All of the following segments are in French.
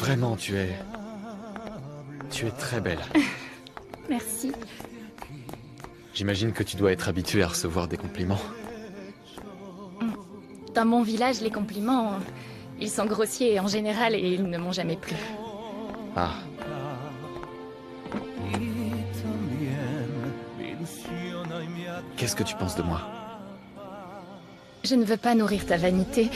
Vraiment, tu es très belle. Merci. J'imagine que tu dois être habituée à recevoir des compliments. Dans mon village, les compliments, ils sont grossiers en général et ils ne m'ont jamais plu. Ah, qu'est-ce que tu penses de moi? Je ne veux pas nourrir ta vanité.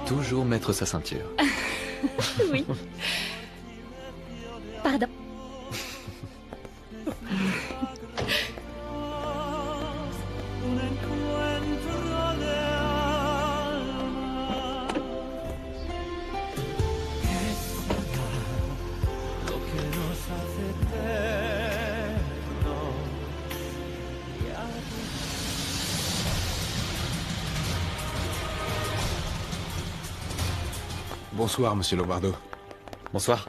Toujours mettre sa ceinture. Oui. Pardon. Bonsoir, monsieur Lombardo. Bonsoir.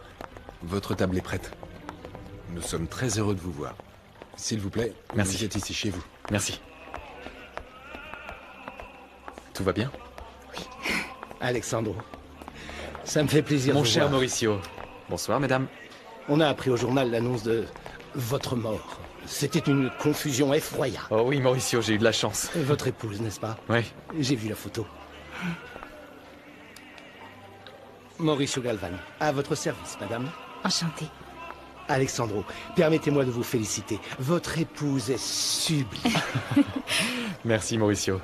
Votre table est prête. Nous sommes très heureux de vous voir. S'il vous plaît, Merci. vous êtes ici chez vous. Merci. Tout va bien? Alexandro, ça me fait plaisir de Mon vous cher voir. Mauricio. Bonsoir, mesdames. On a appris au journal l'annonce de votre mort. C'était une confusion effroyable. Oh oui, Mauricio, j'ai eu de la chance. Votre épouse, n'est-ce pas? Oui. J'ai vu la photo. Mauricio Galvan, à votre service, madame. Enchantée. Alexandro, permettez-moi de vous féliciter. Votre épouse est sublime. Merci, Mauricio.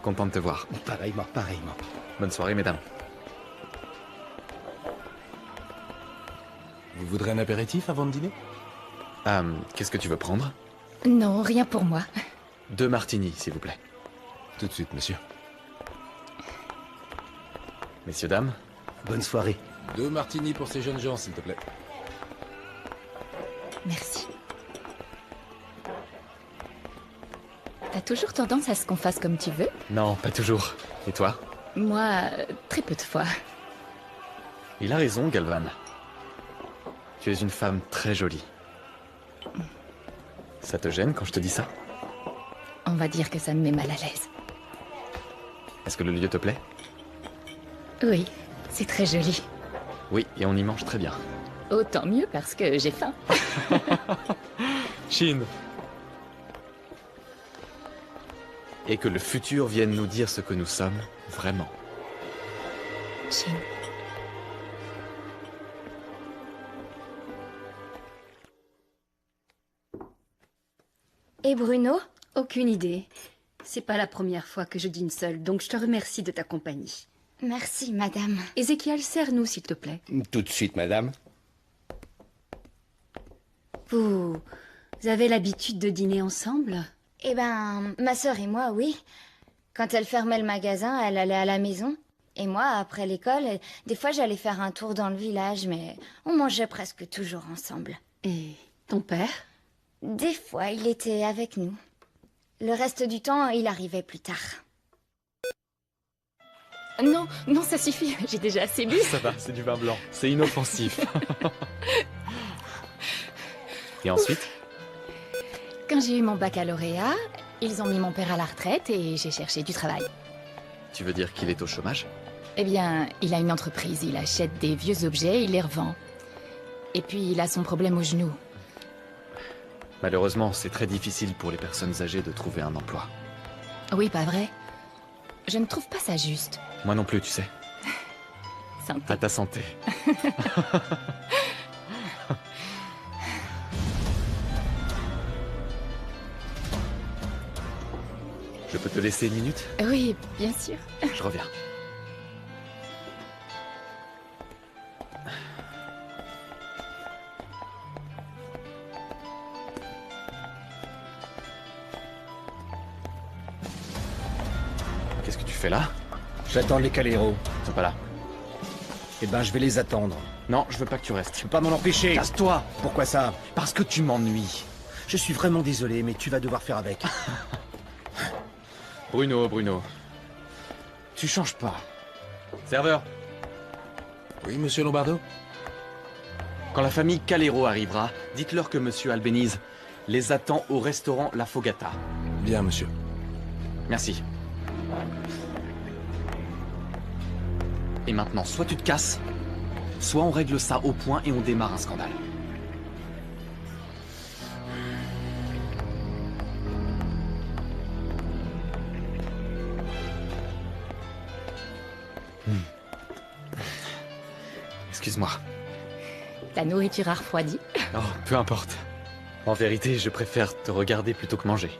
Content de te voir. Pareillement, pareillement. Bonne soirée, mesdames. Vous voudrez un apéritif avant de dîner? Qu'est-ce que tu veux prendre? Non, rien pour moi. 2 martinis, s'il vous plaît. Tout de suite, monsieur. Messieurs, dames. Bonne soirée. 2 martinis pour ces jeunes gens, s'il te plaît. Merci. T'as toujours tendance à ce qu'on fasse comme tu veux? Non, pas toujours. Et toi? Moi, très peu de fois. Il a raison, Galvan. Tu es une femme très jolie. Ça te gêne quand je te dis ça? On va dire que ça me met mal à l'aise. Est-ce que le lieu te plaît? Oui, c'est très joli. Oui, et on y mange très bien. Autant mieux parce que j'ai faim. Chine. Et que le futur vienne nous dire ce que nous sommes, vraiment. Chine. Et Bruno? Aucune idée. C'est pas la première fois que je dîne seule, donc je te remercie de ta compagnie. Merci, madame. Ézéchiel, sers-nous, s'il te plaît. Tout de suite, madame. Vous avez l'habitude de dîner ensemble? Eh ben, ma sœur et moi, oui. Quand elle fermait le magasin, elle allait à la maison. Et moi, après l'école, des fois j'allais faire un tour dans le village, mais on mangeait presque toujours ensemble. Et ton père? Des fois, il était avec nous. Le reste du temps, il arrivait plus tard. Non, non, ça suffit. J'ai déjà assez bu. Ça va, c'est du vin blanc. C'est inoffensif. Et ensuite? Quand j'ai eu mon baccalauréat, ils ont mis mon père à la retraite et j'ai cherché du travail. Tu veux dire qu'il est au chômage? Eh bien, il a une entreprise, il achète des vieux objets, il les revend. Et puis, il a son problème au genou. Malheureusement, c'est très difficile pour les personnes âgées de trouver un emploi. Oui, pas vrai? Je ne trouve pas ça juste. Moi non plus, tu sais. Santé. À ta santé. Je peux te laisser 1 minute? Oui, bien sûr. Je reviens. Qu'est-ce que tu fais là? J'attends les Calero. Ils sont pas là. Eh ben, je vais les attendre. Non, je veux pas que tu restes. Je peux pas m'en empêcher. Casse-toi! Pourquoi ça? Parce que tu m'ennuies. Je suis vraiment désolé, mais tu vas devoir faire avec. Bruno. Tu changes pas. Serveur. Oui, monsieur Lombardo? Quand la famille Calero arrivera, dites-leur que Monsieur Albéniz les attend au restaurant La Fogata. Bien, monsieur. Merci. Et maintenant, soit tu te casses, soit on règle ça au point et on démarre un scandale. Excuse-moi. Ta nourriture a refroidi. Oh, peu importe. En vérité, je préfère te regarder plutôt que manger.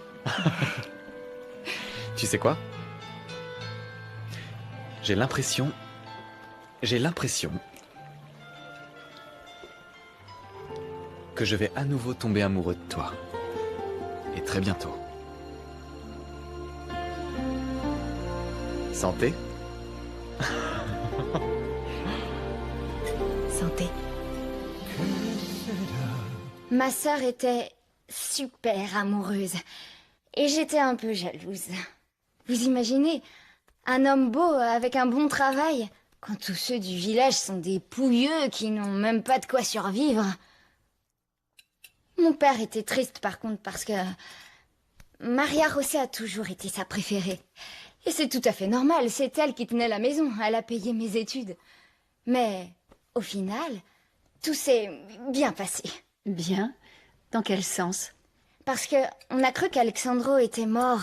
Tu sais quoi? J'ai l'impression que je vais à nouveau tomber amoureux de toi. Et très bientôt. Santé? Santé. Ma sœur était super amoureuse. Et j'étais un peu jalouse. Vous imaginez, un homme beau avec un bon travail, quand tous ceux du village sont des pouilleux qui n'ont même pas de quoi survivre. Mon père était triste par contre parce que Maria José a toujours été sa préférée. Et c'est tout à fait normal, c'est elle qui tenait la maison, elle a payé mes études. Mais au final, tout s'est bien passé. Bien? Dans quel sens? Parce que on a cru qu'Alexandro était mort.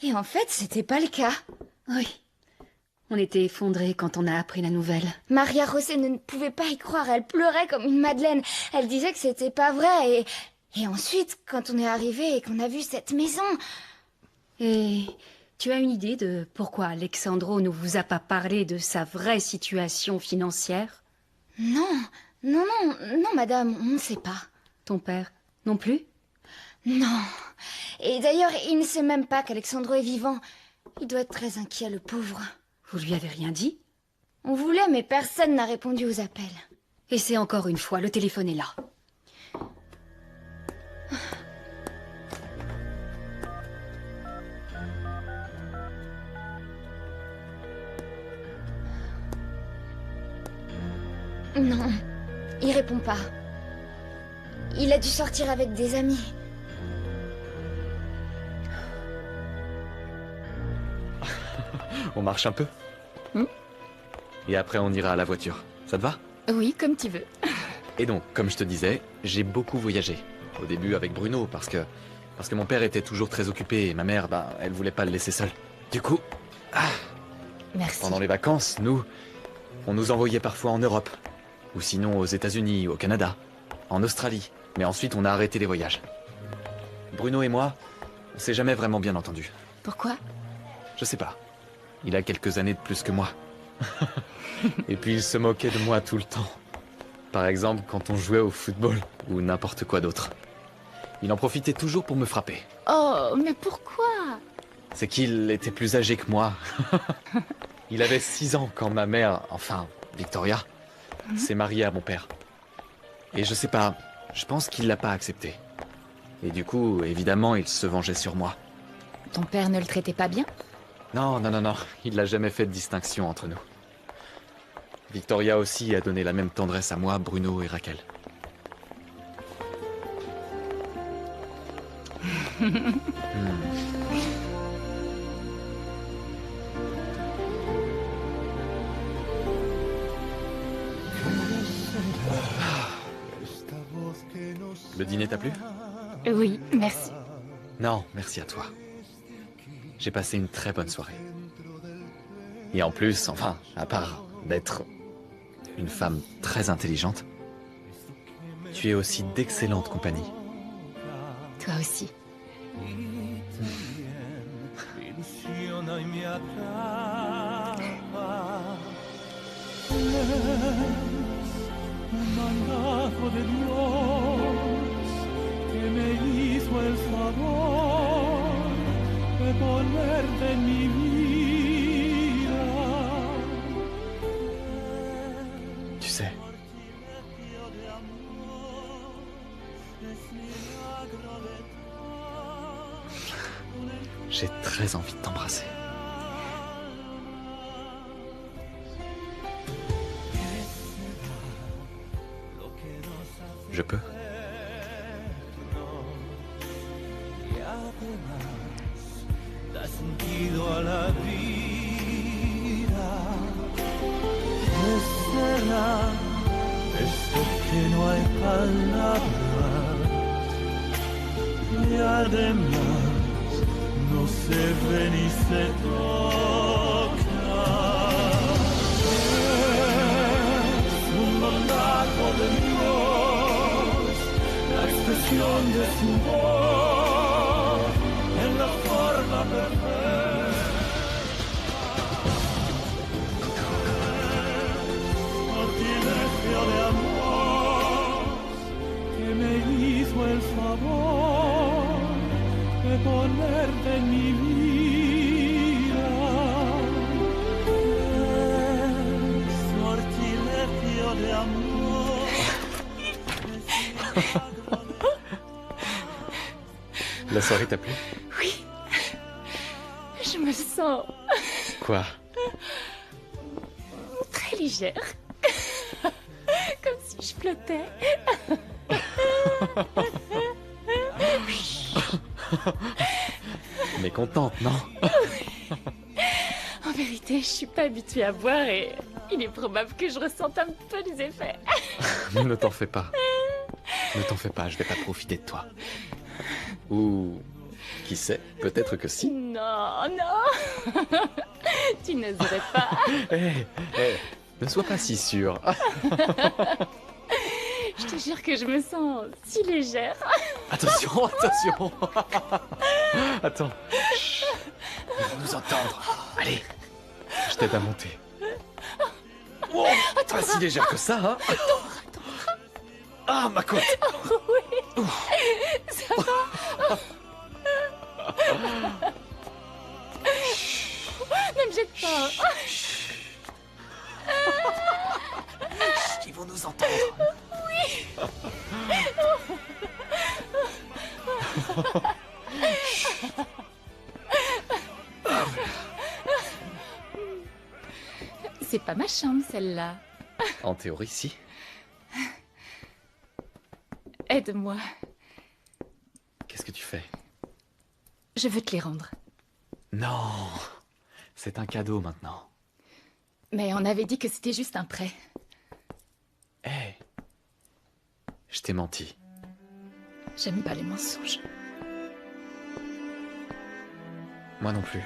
Et en fait, c'était pas le cas. Oui. On était effondrés quand on a appris la nouvelle. Maria José ne pouvait pas y croire. Elle pleurait comme une madeleine. Elle disait que c'était pas vrai. Et ensuite, quand on est arrivé et qu'on a vu cette maison... Et tu as une idée de pourquoi Alexandro ne vous a pas parlé de sa vraie situation financière? Non, madame, on ne sait pas. Ton père non plus? Non. Et d'ailleurs, il ne sait même pas qu'Alexandro est vivant. Il doit être très inquiet, le pauvre. Vous lui avez rien dit? On voulait, mais personne n'a répondu aux appels. Et c'est encore une fois, le téléphone est là. Non, il répond pas. Il a dû sortir avec des amis. On marche un peu? Et après on ira à la voiture. Ça te va? Oui, comme tu veux. Et donc, comme je te disais, j'ai beaucoup voyagé. Au début avec Bruno, parce que mon père était toujours très occupé et ma mère, elle voulait pas le laisser seul. Du coup, Merci. pendant les vacances, on nous envoyait parfois en Europe. Ou sinon aux États-Unis, au Canada, en Australie. Mais ensuite, on a arrêté les voyages. Bruno et moi, on s'est jamais vraiment bien entendus. Pourquoi? Je sais pas. Il a quelques années de plus que moi. Et puis il se moquait de moi tout le temps. Par exemple, quand on jouait au football ou n'importe quoi d'autre. Il en profitait toujours pour me frapper. Oh, mais pourquoi? C'est qu'il était plus âgé que moi. Il avait 6 ans quand ma mère, enfin, Victoria, s'est mariée à mon père. Et je sais pas, je pense qu'il l'a pas accepté. Et du coup, évidemment, il se vengeait sur moi. Ton père ne le traitait pas bien? Non, il n'a jamais fait de distinction entre nous. Victoria aussi a donné la même tendresse à moi, Bruno et Raquel. Le dîner t'a plu? Oui, merci. Non, merci à toi. J'ai passé une très bonne soirée. Et en plus, enfin, à part d'être une femme très intelligente, tu es aussi d'excellente compagnie. Toi aussi. Tu sais, j'ai très envie de t'embrasser. Je peux? Da sentido a la vida. ¿Qué será esto que no hay palabras? Y además no se ve ni se toca. Es un mandato de Dios, la expresión de su voz en la forma perfecta. Sortilegio de amor que me hizo el favor de ponerte en mi vida. Sortilegio de amor. La soirée t'a plu? Oui. Je me sens Quoi? très légère. Comme si je flottais. Mais contente, non? En vérité, je suis pas habituée à boire et il est probable que je ressente un peu les effets. Ne t'en fais pas. Ne t'en fais pas, je vais pas profiter de toi. Ou... qui sait, peut-être que si. Non, non. Tu n'oserais pas. Hé, ne sois pas si sûr. Je te jure que je me sens si légère. Attention, attention. Attends. Chut. Ils vont nous entendre. Allez, je t'aide à monter. Oh, pas si légère que ça, hein. Ah, ma côte. Oui. Ça va. Ne me jette pas. Chut, ils vont nous entendre. C'est pas ma chambre, celle-là. En théorie, si. Aide-moi. Qu'est-ce que tu fais? Je veux te les rendre. Non, c'est un cadeau maintenant. Mais on avait dit que c'était juste un prêt. Hé, je t'ai menti. J'aime pas les mensonges. Moi non plus.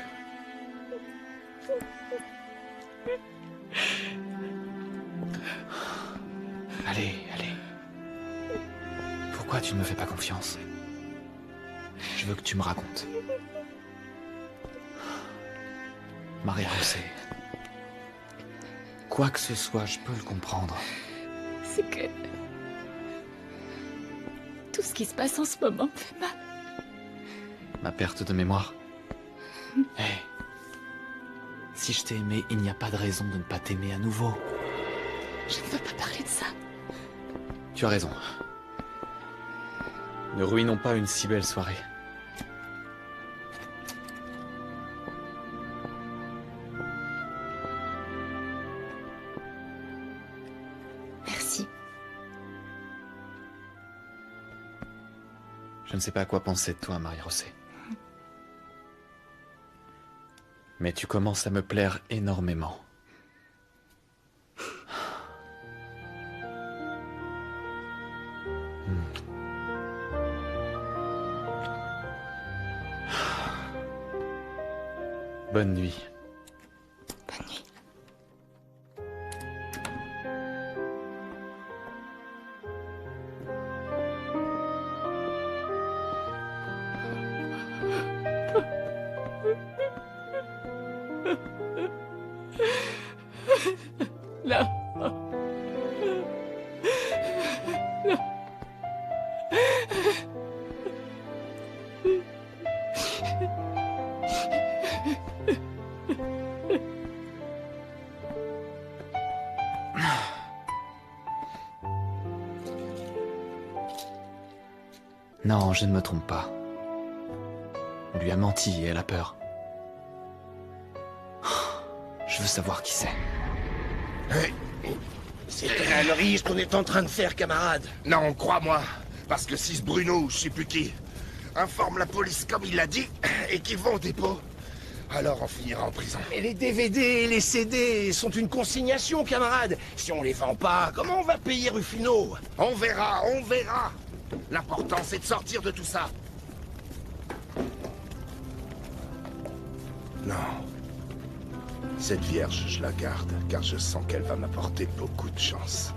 Allez, allez. Pourquoi tu ne me fais pas confiance? Je veux que tu me racontes. Maria José. Quoi que ce soit, je peux le comprendre. C'est que... tout ce qui se passe en ce moment me fait mal. Ma perte de mémoire. Hé. Si je t'ai aimé, il n'y a pas de raison de ne pas t'aimer à nouveau. Je ne veux pas parler de ça. Tu as raison. Ne ruinons pas une si belle soirée. Merci. Je ne sais pas à quoi penser de toi, Maria José. Mais tu commences à me plaire énormément. Bonne nuit. Bonne nuit. Non. Non, je ne me trompe pas. On lui a menti et elle a peur. Je veux savoir qui c'est. Hey, C'est un réel risque qu'on est en train de faire, camarade. Non, crois-moi. Parce que si ce Bruno, ou je sais plus qui, informe la police comme il l'a dit, et qu'ils vont au dépôt, alors on finira en prison. Mais les DVD et les CD sont une consignation, camarade. Si on les vend pas, comment on va payer Ruffino? On verra, on verra. L'important, c'est de sortir de tout ça. Non. Cette vierge, je la garde, car je sens qu'elle va m'apporter beaucoup de chance.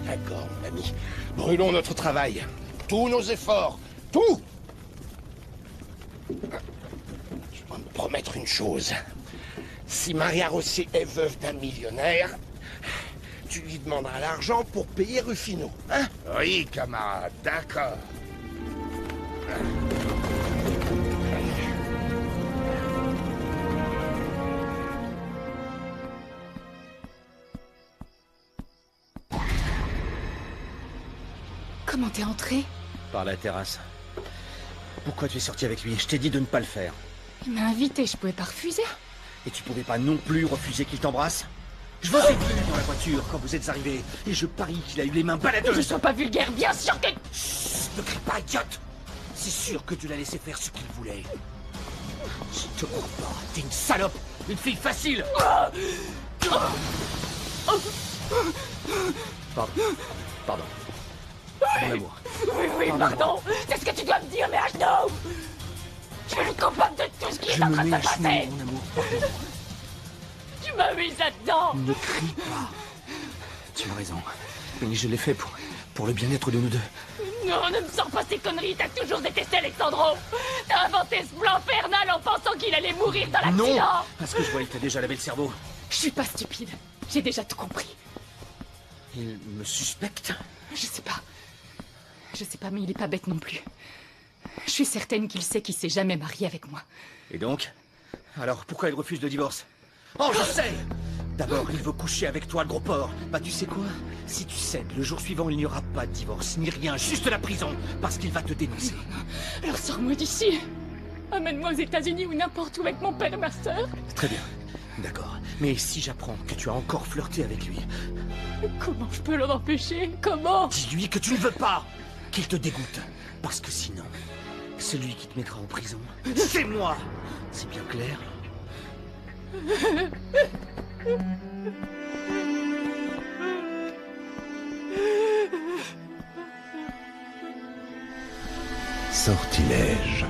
D'accord, mon ami. Brûlons notre travail. Tous nos efforts. Tout! Je dois me promettre une chose. Si Maria Rossi est veuve d'un millionnaire, tu lui demanderas l'argent pour payer Ruffino, hein? Oui, camarade, d'accord. Comment t'es entré? Par la terrasse. Pourquoi tu es sorti avec lui? Je t'ai dit de ne pas le faire. Il m'a invité, je pouvais pas refuser. Et tu pouvais pas non plus refuser qu'il t'embrasse? Je vous ai vu dans la voiture quand vous êtes arrivés, et je parie qu'il a eu les mains Ne baladeuses. sois pas vulgaire, bien sûr que... Chut, ne crie pas, idiote! C'est sûr que tu l'as laissé faire ce qu'il voulait. Je te crois pas, t'es une salope, une fille facile. Pardon, pardon. Mon amour. Oui, pardon. C'est ce que tu dois me dire, mais à genoux. Je suis coupable de tout ce qui est en train de se passer. Mon amour, pardon. Tu m'as mis là-dedans. Ne crie pas. Tu as raison. Mais je l'ai fait pour le bien-être de nous deux. Non, ne me sors pas ces conneries. T'as toujours détesté Alexandro. T'as inventé ce plan infernal en pensant qu'il allait mourir dans l'accident. Non, parce que je vois qu'il t'a déjà lavé le cerveau. Je suis pas stupide. J'ai déjà tout compris. Il me suspecte. Je sais pas. Je sais pas, mais il est pas bête non plus. Je suis certaine qu'il sait qu'il s'est jamais marié avec moi. Et donc? Alors, pourquoi il refuse le divorce? Oh, je sais! D'abord, il veut coucher avec toi, le gros porc. Bah, tu sais quoi? Si tu cèdes, le jour suivant, il n'y aura pas de divorce, ni rien, juste la prison, parce qu'il va te dénoncer. Alors sors-moi d'ici. Amène-moi aux États-Unis ou n'importe où avec mon père et ma sœur. Très bien. D'accord. Mais si j'apprends que tu as encore flirté avec lui, Comment je peux l'en empêcher? Comment? dis-lui que tu ne veux pas qu'il te dégoûte. Parce que sinon, celui qui te mettra en prison, c'est moi. C'est bien clair? Sortilège.